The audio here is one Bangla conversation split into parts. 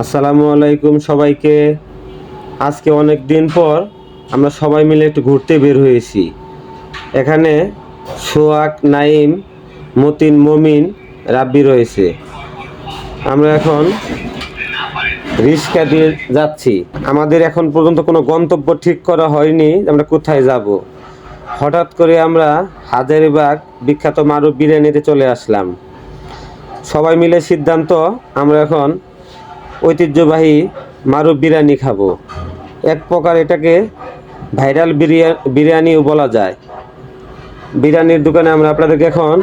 আসসালামু আলাইকুম সবাইকে। আজকে অনেক দিন পর আমরা সবাই মিলে একটু ঘুরতে বের হয়েছি। এখানে সোহাগ, নাইম, মতিন, মমিন, রাব্বি রয়েছে। আমরা এখন রিক্সা দিয়ে যাচ্ছি। আমাদের এখন পর্যন্ত কোনো গন্তব্য ঠিক করা হয়নি আমরা কোথায় যাব। হঠাৎ করে আমরা হাজারীবাগ বিখ্যাত মারুফ বিরিয়ানিতে চলে আসলাম। সবাই মিলে সিদ্ধান্ত আমরা এখন ঐতিহ্যবাহী মারুফ বিরিয়ানি খাবো। এক প্রকার এটাকে ভাইরাল বিরিয়ানিও বলা যায়। বিরিয়ানির দোকানে আমরা আপনাদেরকে এখন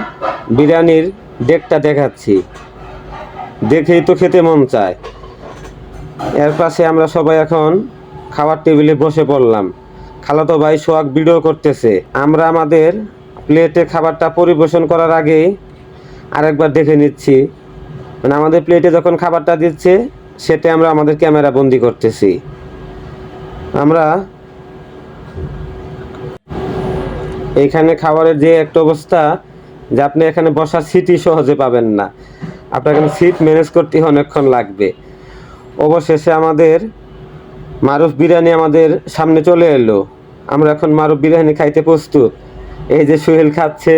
বিরিয়ানির ডেকটা দেখাচ্ছি, দেখেই তো খেতে মন চায়। এর পাশে আমরা সবাই এখন খাবার টেবিলে বসে পড়লাম। খালাতো ভাই সোহাগ ভিডিও করতেছে। আমরা আমাদের প্লেটে খাবারটা পরিবেশন করার আগেই আরেকবার দেখে নিচ্ছি, মানে আমাদের প্লেটে যখন খাবারটা দিচ্ছে সেটা আমরা আমাদের ক্যামেরা বন্দি করতেছি। আমরা এইখানে খাবারের যে একটা অবস্থা যে আপনি এখানে বসার সিটই সহজে পাবেন না, আপনার এখানে সিট ম্যানেজ করতে অনেকক্ষণ লাগবে। অবশেষে আমাদের মারুফ বিরিয়ানি আমাদের সামনে চলে এলো। আমরা এখন মারুফ বিরিয়ানি খাইতে প্রস্তুত। এই যে সোহেল খাচ্ছে,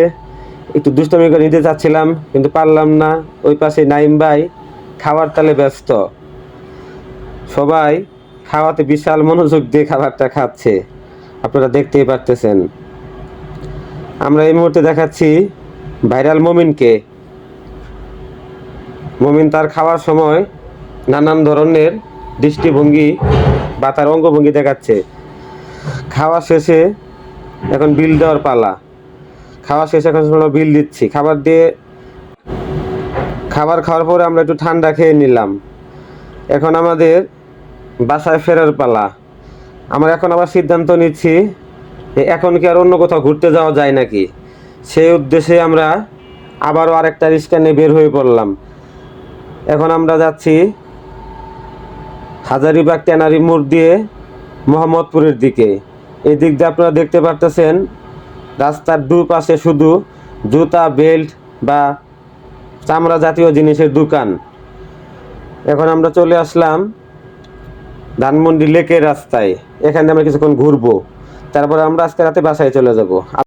একটু দুষ্টমি করে নিতে চাচ্ছিলাম কিন্তু পারলাম না। ওই পাশে নাইম ভাই খাবার তালে ব্যস্ত। সবাই খাওয়াতে বিশাল মনোযোগ দিয়ে খাবারটা খাচ্ছে, আপনারা দেখতেই পারতেছেন। আমরা এই মুহূর্তে দেখাচ্ছি ভাইরাল মমিনকে। মমিন তার খাওয়ার সময় নানান ধরনের দৃষ্টিভঙ্গি বা তার অঙ্গভঙ্গি দেখাচ্ছে। খাওয়া শেষে এখন বিল দেওয়ার পালা। খাওয়া শেষে এখন বিল দিচ্ছি। খাবার খাওয়ার পরে আমরা একটু ঠান্ডা খেয়ে নিলাম। এখন আমাদের বাসায় ফেরার পালা। আমরা এখন আবার সিদ্ধান্ত নিচ্ছি যে এখন কি আর অন্য কোথাও ঘুরতে যাওয়া যায় নাকি। সেই উদ্দেশ্যে আমরা আবারও আরেকটা রিক্সা নিয়ে বের হয়ে পড়লাম। এখন আমরা যাচ্ছি হাজারীবাগ ট্যানারি মোড় দিয়ে মোহাম্মদপুরের দিকে। এই দিক দিয়ে আপনারা দেখতে পারতেছেন রাস্তার দুপাশে শুধু জুতা, বেল্ট বা চামড়া জাতীয় জিনিসের দোকান। এখন আমরা চলে আসলাম ধানমন্ডি লেকের রাস্তায়। এখানে আমরা কিছুক্ষণ ঘুরবো, তারপরে আমরা আজকে রাতে বাসায় চলে যাব।